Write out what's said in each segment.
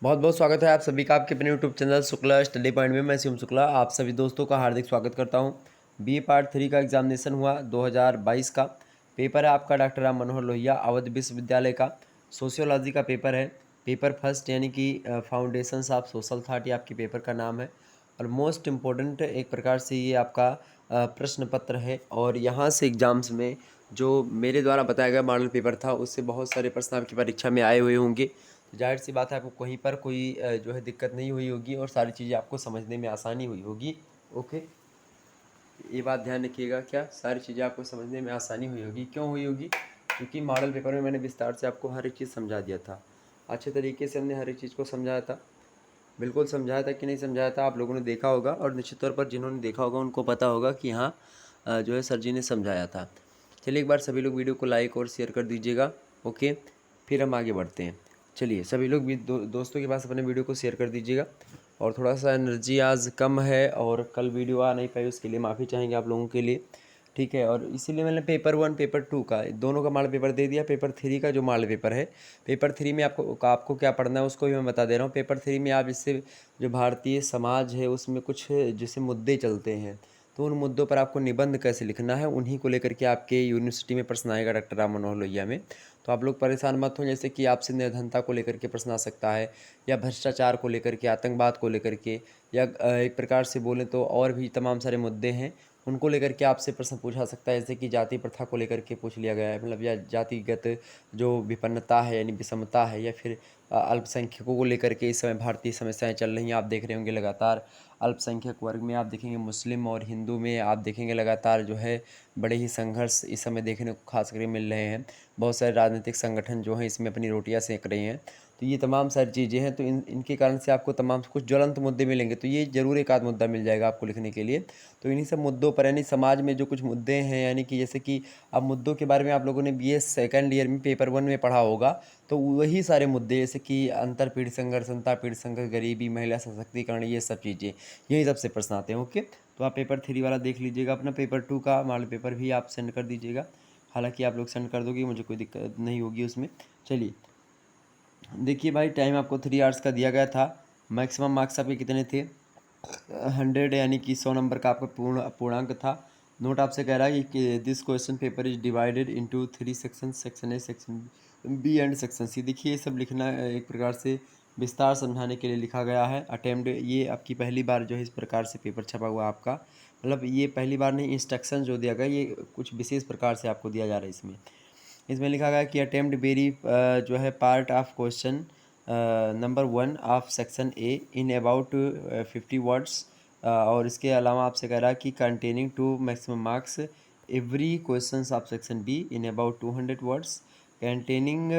बहुत बहुत स्वागत है आप सभी का आपके अपने YouTube channel Shukla study point में। मैं शिवम शुक्ला आप सभी दोस्तों का हार्दिक स्वागत करता हूं। बी पार्ट 3 का एग्जामिनेशन हुआ 2022 का पेपर है आपका डॉक्टर राम मनोहर लोहिया अवध विश्वविद्यालय का। सोशियोलॉजी का पेपर है, पेपर फर्स्ट यानी कि फाउंडेशंस ऑफ सोशल थॉट, ये आपके पेपर का नाम है। और मोस्ट इम्पोर्टेंट एक प्रकार से ये आपका प्रश्न पत्र है। और यहाँ से एग्ज़ाम्स में जो मेरे द्वारा बताया गया मॉडल पेपर था उससे बहुत सारे प्रश्न आपकी परीक्षा में आए हुए होंगे। तो जाहिर सी बात है आपको कहीं पर कोई जो है दिक्कत नहीं हुई होगी और सारी चीज़ें आपको समझने में आसानी हुई होगी। ओके, ये बात ध्यान रखिएगा, क्या सारी चीज़ें आपको समझने में आसानी हुई होगी। क्यों हुई होगी? क्योंकि मॉडल पेपर में मैंने विस्तार से आपको हर एक चीज़ समझा दिया था, अच्छे तरीके से हमने हर एक चीज़ को समझाया था। बिल्कुल समझाया था कि नहीं समझाया था आप लोगों ने देखा होगा, और निश्चित तौर पर जिन्होंने देखा होगा उनको पता होगा कि हाँ जो है सर जी ने समझाया था। चलिए एक बार सभी लोग वीडियो को लाइक और शेयर कर दीजिएगा। ओके, फिर हम आगे बढ़ते हैं। चलिए सभी लोग भी दोस्तों के पास अपने वीडियो को शेयर कर दीजिएगा। और थोड़ा सा एनर्जी आज कम है और कल वीडियो आ नहीं पाई, उसके लिए माफ़ी चाहेंगे आप लोगों के लिए, ठीक है। और इसीलिए मैंने पेपर 1 पेपर 2 का दोनों का मॉडल पेपर दे दिया। पेपर 3 का जो मॉडल पेपर है, पेपर 3 में आपको क्या पढ़ना है उसको भी मैं बता दे रहा हूँ। पेपर 3 में आप इससे जो भारतीय समाज है उसमें कुछ जैसे मुद्दे चलते हैं, तो उन मुद्दों पर आपको निबंध कैसे लिखना है, उन्हीं को लेकर के आपके यूनिवर्सिटी में प्रश्न आएगा डॉक्टर राम मनोहर लोहिया में। तो आप लोग परेशान मत हो, जैसे कि आपसे निर्धनता को लेकर के प्रश्न आ सकता है, या भ्रष्टाचार को लेकर के, आतंकवाद को लेकर के, या एक प्रकार से बोलें तो और भी तमाम सारे मुद्दे हैं उनको लेकर के आपसे प्रश्न पूछा सकता है। जैसे कि जाति प्रथा को लेकर के पूछ लिया गया है, मतलब या जातिगत जो विपन्नता है यानी विषमता है, या फिर अल्पसंख्यकों को लेकर के इस समय भारतीय समस्याएं चल रही हैं। आप देख रहे होंगे लगातार अल्पसंख्यक वर्ग में आप देखेंगे, मुस्लिम और हिंदू में आप देखेंगे लगातार जो है बड़े ही संघर्ष इस समय देखने को खास करके मिल रहे हैं। बहुत सारे राजनीतिक संगठन जो हैं इसमें अपनी रोटियां सेक रहे हैं। तो ये तमाम सारी चीज़ें हैं, तो इनके कारण से आपको तमाम कुछ ज्वलंत मुद्दे मिलेंगे, तो ये ज़रूर एक आध मुद्दा मिल जाएगा आपको लिखने के लिए। तो इन्हीं सब मुद्दों पर यानी समाज में जो कुछ मुद्दे हैं, यानी कि जैसे कि अब मुद्दों के बारे में आप लोगों ने बीए सेकंड ईयर में पेपर 1 में पढ़ा होगा, तो वही सारे मुद्दे जैसे कि अंतर पीढ़ी संघर्ष, अंतर पीढ़ी संघर्ष, गरीबी, महिला सशक्तिकरण, ये सब चीज़ें यही सबसे प्रश्न आते हैं। ओके, तो आप पेपर 3 वाला देख लीजिएगा, अपना पेपर 2 का मॉडल पेपर भी आप सेंड कर दीजिएगा। हालांकि आप लोग सेंड कर दोगे, मुझे कोई दिक्कत नहीं होगी उसमें। चलिए देखिए भाई, टाइम आपको 3 आवर्स का दिया गया था। मैक्सिमम मार्क्स आपके कितने थे? 100 यानी कि 100 नंबर का आपका पूर्णांक था। नोट आपसे कह रहा है कि this question paper is divided into 3 section, section A, section B and section C. देखिए ये सब लिखना एक प्रकार से विस्तार समझाने के लिए लिखा गया है। अटेम्प्ट, ये आपकी पहली बार जो है इस प्रकार से पेपर छपा हुआ आपका, मतलब ये पहली बार नहीं, इंस्ट्रक्शन जो दिया गया ये कुछ विशेष प्रकार से आपको दिया जा रहा है। इसमें इसमें लिखा गया कि अटेम्प्ट वेरी जो है part of question number 1 of section A in about 50 words. और इसके अलावा आपसे कह रहा है कि containing 2 maximum marks every question of section be in about 200 words containing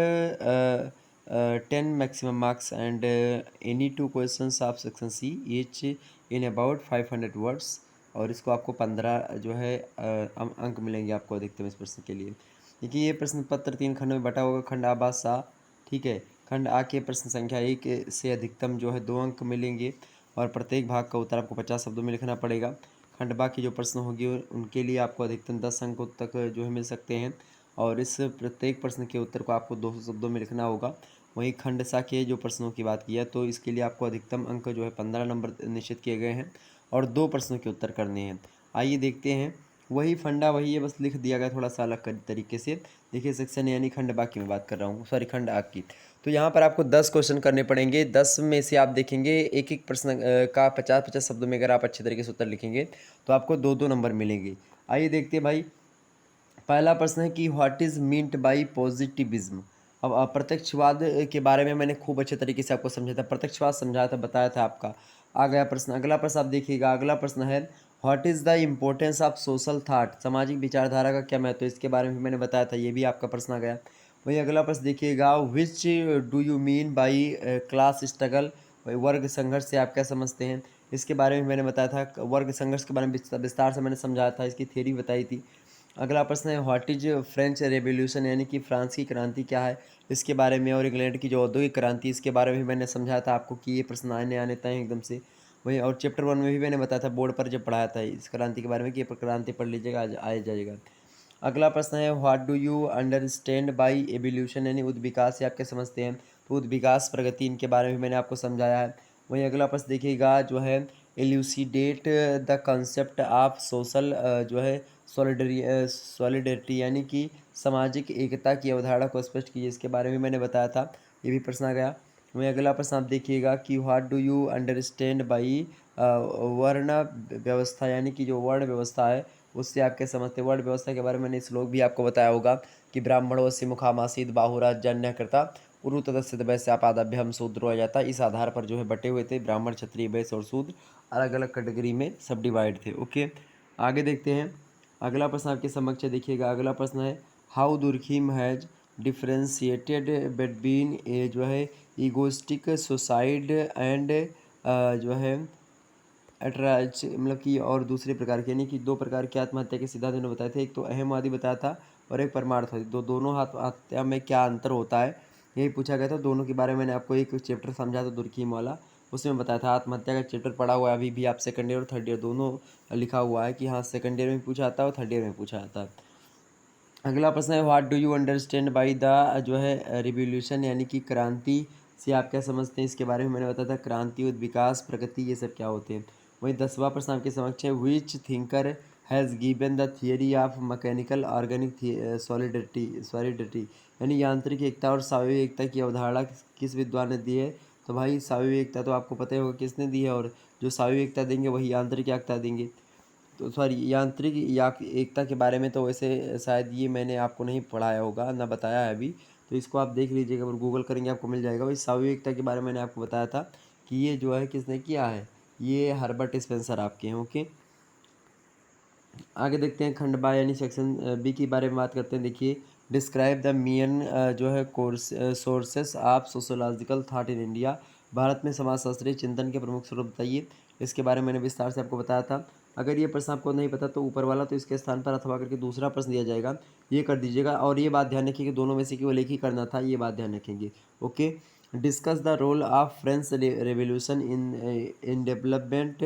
10 maximum marks and any 2 question of section see each in about 500 words. और इसको आपको 15 जो है अंक मिलेंगे आपको अधिकतम इस प्रश्न के लिए। देखिए ये प्रश्न पत्र 3 खंड में बटा होगा। खंड आ बात सा, ठीक है। खंड आ के प्रश्न संख्या 1 से अधिकतम जो है 2 अंक मिलेंगे, और प्रत्येक भाग का उत्तर आपको 50 शब्दों में लिखना पड़ेगा। खंड बा की जो प्रश्न होगी उनके लिए आपको अधिकतम 10 अंकों तक जो है मिल सकते हैं, और इस प्रत्येक प्रश्न के उत्तर को आपको 200 शब्दों में लिखना होगा। वहीं खंड सा के जो प्रश्नों की बात की है तो इसके लिए आपको अधिकतम अंक जो है 15 नंबर निश्चित किए गए हैं, और 2 प्रश्नों के उत्तर करने हैं। आइए देखते हैं, वही फंडा वही है, बस लिख दिया गया थोड़ा सा अलग तरीके से। देखिए सेक्शन यानी खंड बा की मैं बात कर रहा हूँ, सॉरी खंड आ की। तो यहाँ पर आपको 10 क्वेश्चन करने पड़ेंगे। 10 में से आप देखेंगे एक एक प्रश्न का 50-50 शब्दों में अगर आप अच्छे तरीके से उत्तर लिखेंगे तो आपको 2-2 नंबर मिलेंगे। आइए देखते हैं भाई, पहला प्रश्न है कि what is meant by positivism. अब अप्रत्यक्षवाद के बारे में मैंने खूब अच्छे तरीके से आपको समझाया था, प्रत्यक्षवाद समझाया था, बताया था आपका। आ गया प्रश्न, अगला प्रश्न आप देखिएगा। अगला प्रश्न है what is the importance of social thought, सामाजिक विचारधारा का क्या महत्व है, इसके बारे में भी मैंने बताया था, ये भी आपका प्रश्न आ गया। वही अगला प्रश्न देखिएगा, which do you mean by class struggle, वर्ग संघर्ष से आप क्या समझते हैं, इसके बारे में मैंने बताया था। वर्ग संघर्ष के बारे में विस्तार से मैंने समझाया था, इसकी थ्योरी बताई थी। अगला प्रश्न है व्हाट इज फ्रेंच रेवोल्यूशन, यानी कि फ्रांस की क्रांति क्या है, इसके बारे में। और इंग्लैंड की जो औद्योगिक क्रांति, इसके बारे में भी मैंने समझाया था आपको कि ये प्रश्न आने आने तय एकदम से। वही और चैप्टर 1 में भी मैंने बताया था बोर्ड पर जब पढ़ाया था इस क्रांति के बारे में कि ये क्रांति पढ़ लीजिएगा, आ जाएगा। अगला प्रश्न है what do you understand by evolution, यानी विकास से आप क्या समझते हैं। तो विकास प्रगति इनके बारे में मैंने आपको समझाया है। वहीं अगला प्रश्न देखिएगा जो है elucidate the concept of social जो है सॉलिडरिटी यानी कि सामाजिक एकता की अवधारणा को स्पष्ट कीजिए, इसके बारे में मैंने बताया था, ये भी प्रश्न आ गया। वहीं अगला प्रश्न आप देखिएगा कि what do you understand by वर्ण व्यवस्था यानी कि जो वर्ण व्यवस्था है उससे आप क्या समझते हैं। वर्ण व्यवस्था के बारे में मैंने श्लोक भी आपको बताया होगा कि ब्राह्मणोऽस्य मुखामासीत् बाहुराजन्यकृता उरु तदस्य वैश्य आपादाभ्याम शूद्रो आ जाता। इस आधार पर जो है बटे हुए थे, ब्राह्मण क्षत्रिय वैश्य और शूद्र अलग अलग कैटेगरी में सब डिवाइड थे। ओके, आगे देखते हैं। अगला प्रश्न आपके समक्ष है, देखिएगा अगला प्रश्न है how Durkheim has differentiated between a जो है ईगोइस्टिक सुसाइड एंड जो है अटैच मतलब कि और दूसरे प्रकार के, यानी कि दो प्रकार के आत्महत्या के सिद्धांत उन्होंने बताए थे। एक तो अहमवादी बताया था और एक परमार्थवादी। दोनों आत्महत्या में क्या अंतर होता है यही पूछा गया था। दोनों के बारे में मैंने आपको एक चैप्टर समझा था दुर्खिम वाला, उसमें बताया था। आत्महत्या का चैप्टर पढ़ा हुआ है अभी भी, आप सेकंड ईयर और थर्ड ईयर दोनों लिखा हुआ है कि हाँ सेकंड ईयर में पूछा आता है और थर्ड ईयर में पूछा आता है। अगला प्रश्न है what do you understand by the जो है रिवोल्यूशन यानी कि क्रांति से आप क्या समझते हैं, इसके बारे में मैंने बताया था। क्रांति, विकास, प्रगति, ये सब क्या होते हैं। वहीं 10वां प्रश्न आपके समक्ष है which thinker has given the theory of mechanical organic solidarity यानी यांत्रिक एकता और स्वाभाविक एकता की अवधारणा किस विद्वान ने दी है। तो भाई स्वाभाविक एकता तो आपको पता ही होगा किसने दी है, और जो स्वाभाविक एकता देंगे वही यांत्रिक एकता देंगे। तो सॉरी यांत्रिक या एकता के बारे में तो वैसे शायद ये मैंने आपको नहीं पढ़ाया होगा ना बताया है अभी, तो इसको आप देख लीजिएगा, अगर गूगल करेंगे आपको मिल जाएगा। भाई स्वाभाविक एकता के बारे में मैंने आपको बताया था कि ये जो है किसने किया है, ये हर्बर्ट स्पेंसर आपके हैं। ओके, आगे देखते हैं खंड बा यानी सेक्शन बी के बारे में बात करते हैं। देखिए डिस्क्राइब द मेन जो है course sources of sociological thought in India, Bharat में समाजशास्त्रीय चिंतन के प्रमुख स्रोत बताइए, इसके बारे में मैंने विस्तार से आपको बताया था। अगर ये प्रश्न आपको नहीं पता तो ऊपर वाला तो इसके स्थान पर अथवा करके दूसरा प्रश्न दिया जाएगा, ये कर दीजिएगा। और ये बात ध्यान रखिए कि दोनों में से केवल एक ही करना था, ये बात ध्यान रखेंगे। Okay, discuss the role of French revolution in development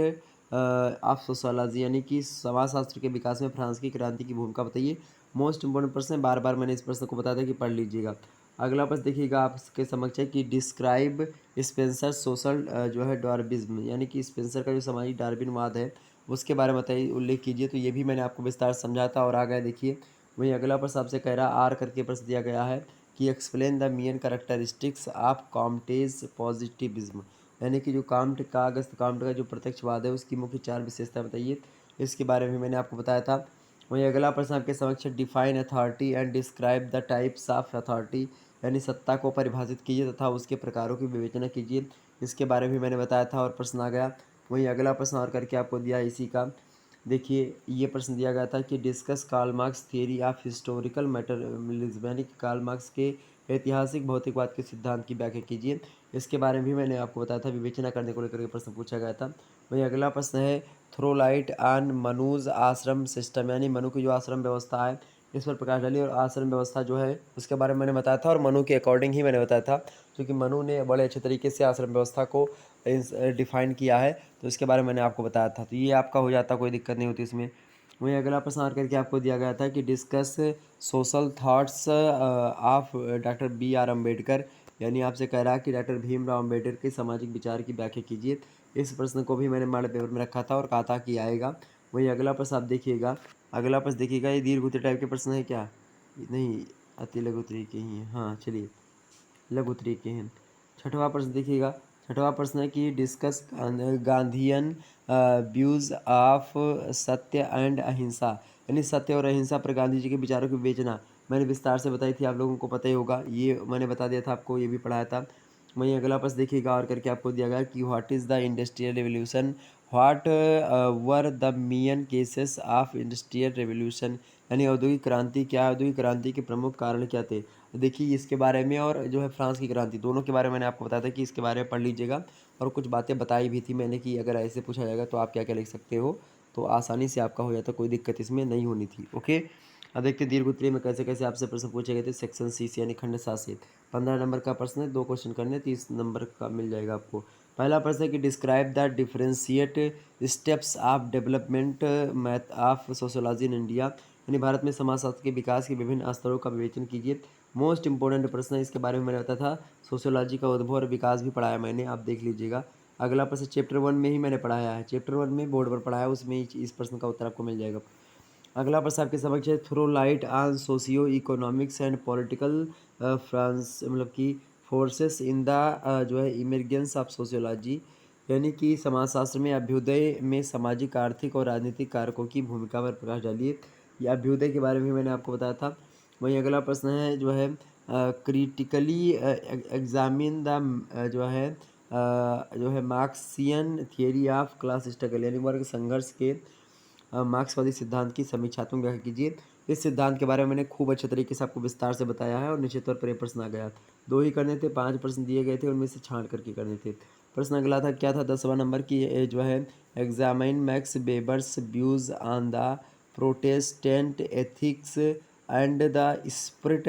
of sociology यानी कि समाजशास्त्र के विकास में फ्रांस की क्रांति की भूमिका बताइए। मोस्ट इंपॉर्टेंट प्रश्न है, बार बार मैंने इस प्रश्न को बताया था कि पढ़ लीजिएगा। अगला प्रश्न देखिएगा आपके समक्ष है कि डिस्क्राइब स्पेंसर सोशल जो है डार्विज्म यानी कि स्पेंसर का जो सामाजिक डार्विनवाद है उसके बारे में बताइए, उल्लेख कीजिए। तो ये भी मैंने आपको विस्तार से समझा था और आ गया देखिए। वहीं अगला प्रश्न आपसे कह रहा आर करके प्रश्न दिया गया है कि explain the main characteristics of Comte's positivism यानी कि जो अगस्त काम्ट का जो प्रत्यक्षवाद है उसकी मुख्य 4 विशेषता बताइए, इसके बारे में मैंने आपको बताया था। वहीं अगला प्रश्न आपके समक्ष define authority and describe the types of authority यानी सत्ता को परिभाषित कीजिए तथा उसके प्रकारों की विवेचना कीजिए, इसके बारे में मैंने बताया था और प्रश्न आ गया। वहीं अगला प्रश्न और करके आपको दिया इसी का, देखिए ये प्रश्न दिया गया था कि discuss Karl Marx theory of historical materialism यानी कि कार्ल मार्क्स के ऐतिहासिक भौतिकवाद के सिद्धांत की व्याख्या कीजिए, इसके बारे में भी मैंने आपको बताया था। विवेचना करने को लेकर के प्रश्न पूछा गया था। वहीं अगला प्रश्न है थ्रो लाइट ऑन मनुज आश्रम सिस्टम यानी मनु की जो आश्रम व्यवस्था है इस पर प्रकाश डालिए। और आश्रम व्यवस्था जो है उसके बारे में मैंने बताया था और मनु के अकॉर्डिंग ही मैंने बताया था, क्योंकि मनु ने बड़े अच्छे तरीके से आश्रम व्यवस्था को डिफाइन किया है, तो इसके बारे में मैंने आपको बताया था। तो ये आपका हो जाता, कोई दिक्कत नहीं होती इसमें। वहीं अगला प्रश्न और करके आपको दिया गया था कि discuss social thoughts of doctor B R Ambedkar यानी आपसे कह रहा है कि डॉक्टर भीमराव अम्बेडकर के सामाजिक विचार की व्याख्या कीजिए। इस प्रश्न को भी मैंने मॉडल पेपर में रखा था और कहा था कि आएगा। वहीं अगला प्रश्न आप देखिएगा, अगला प्रश्न देखिएगा, ये दीर्घ उत्तरीय टाइप के प्रश्न है क्या, नहीं अति लघु उत्तरीय के ही हैं। हाँ चलिए लघु उत्तरीय के हैं। छठवां प्रश्न देखिएगा, छठवां प्रश्न है कि डिस्कस गांधीयन व्यूज़ ऑफ सत्य एंड अहिंसा यानी सत्य और अहिंसा पर गांधी जी के विचारों की विवेचना मैंने विस्तार से बताई थी, आप लोगों को पता ही होगा, ये मैंने बता दिया था आपको, ये भी पढ़ाया था। वहीं अगला प्रश्न देखिएगा और करके आपको दिया गया कि what is the industrial revolution, what were the main cases of industrial revolution यानी औद्योगिक क्रांति क्या है, औद्योगिक क्रांति के प्रमुख कारण क्या थे। देखिए इसके बारे में और जो है फ्रांस की क्रांति दोनों के बारे में मैंने आपको बताया था कि इसके बारे में पढ़ लीजिएगा। और कुछ बातें बताई भी थी मैंने कि अगर ऐसे पूछा जाएगा तो आप क्या क्या लिख सकते हो, तो आसानी से आपका हो जाता, कोई दिक्कत इसमें नहीं होनी थी। ओके, अब देखते दीर्घ उत्तरीय में कैसे कैसे आपसे प्रश्न पूछे गए थे। सेक्शन सी से यानी खंड 7 से 15 नंबर का प्रश्न है, 2 क्वेश्चन करने, 30 नंबर का मिल जाएगा आपको। पहला प्रश्न है कि describe the differentiate steps of development math of sociology in India यानी भारत में समाजशास्त्र के विकास के विभिन्न स्तरों का विवेचन कीजिए। मोस्ट इंपॉर्टेंट प्रश्न है, इसके बारे में मैंने बताया था। सोशियोलॉजी का उद्भव और विकास भी पढ़ाया मैंने, आप देख लीजिएगा। अगला प्रश्न चैप्टर 1 में ही मैंने पढ़ाया है, चैप्टर 1 में बोर्ड पर पढ़ाया है, उसमें ही इस प्रश्न का उत्तर आपको मिल जाएगा। अगला प्रश्न आपके समक्ष है, throw light on socio economics and political France मतलब कि फोर्सेस इन द जो है इमरजेंस ऑफ सोशियोलॉजी, यानी कि समाजशास्त्र में अभ्युदय में सामाजिक आर्थिक और राजनीतिक कारकों की भूमिका पर प्रकाश डालिए। ये अभ्युदय के बारे में भी मैंने आपको बताया था। वहीं अगला प्रश्न है जो है क्रिटिकली एग्जामिन द जो है Marxian theory of class struggle, यानी वर्ग संघर्ष के मार्क्सवादी सिद्धांत की समीक्षात्मक व्याख्या कीजिए। इस सिद्धांत के बारे में मैंने खूब अच्छे तरीके से आपको विस्तार से बताया है और निश्चित तौर पर ये प्रश्न आ गया। 2 ही करने थे, 5 प्रश्न दिए गए थे, उनमें से छांट करके करने थे। प्रश्न अगला था, क्या था 10वां नंबर की, ये जो है examine max Weber's views on the Protestant ethics and the spirit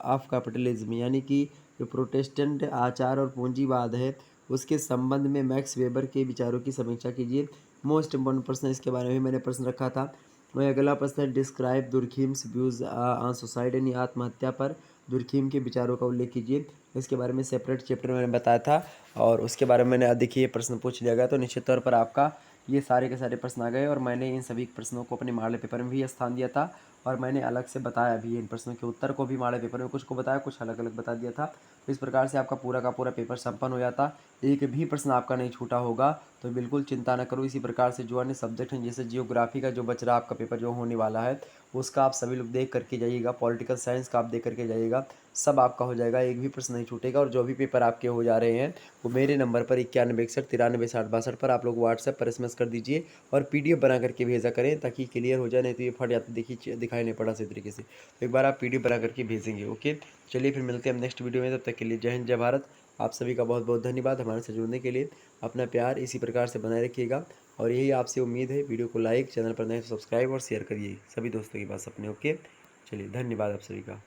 of capitalism, यानी कि जो प्रोटेस्टेंट आचार और पूंजीवाद है उसके संबंध में मैक्स वेबर के विचारों की समीक्षा कीजिए। मोस्ट इम्पॉर्टेंट प्रश्न है, इसके बारे में मैंने प्रश्न रखा था। वही अगला प्रश्न है, डिस्क्राइब दुर्खीम्स व्यूज़ ऑन सुसाइड, यानी आत्महत्या पर दुर्खीम के विचारों का उल्लेख कीजिए। इसके बारे में सेपरेट चैप्टर में मैंने बताया था और उसके बारे में मैंने देखिए प्रश्न पूछ लिया गया, तो निश्चित तौर पर आपका ये सारे के सारे प्रश्न आ गए और मैंने इन सभी प्रश्नों को अपने मॉडल पेपर में भी स्थान दिया था और मैंने अलग से बताया भी इन प्रश्नों के उत्तर को भी मॉडल पेपर में, कुछ को बताया, कुछ अलग अलग बता दिया था। तो इस प्रकार से आपका पूरा का पूरा पेपर संपन्न हो जाता, एक भी प्रश्न आपका नहीं छूटा होगा। तो बिल्कुल चिंता न करो। इसी प्रकार से जो अन्य सब्जेक्ट हैं, जैसे जियोग्राफी का जो बच रहा आपका पेपर जो होने वाला है उसका आप सभी लोग देख करके जाइएगा, पॉलिटिकल साइंस का आप देख करके जाइएगा, सब आपका हो जाएगा, एक भी प्रश्न नहीं छूटेगा। और जो भी पेपर आपके हो जा रहे हैं वो मेरे नंबर पर 9161 93 60 62 पर आप लोग व्हाट्सएप पर एसएमएस कर दीजिए और पीडीएफ बना करके भेजा करें ताकि क्लियर हो जाए, नहीं तो ये फट जाता देखिए, दिखाई नहीं पड़ा सही तरीके से। तो एक बार आप पीडीएफ बना करके भेजेंगे। ओके, चलिए फिर मिलते हैं हम नेक्स्ट वीडियो में, तब तक के लिए जय हिंद जय भारत। आप सभी का बहुत बहुत धन्यवाद हमारे से जुड़ने के लिए। अपना प्यार इसी प्रकार से बनाए रखिएगा और यही आपसे उम्मीद है। वीडियो को लाइक, चैनल पर नए सब्सक्राइब और शेयर करिए सभी दोस्तों के पास अपने। ओके, चलिए धन्यवाद आप सभी का।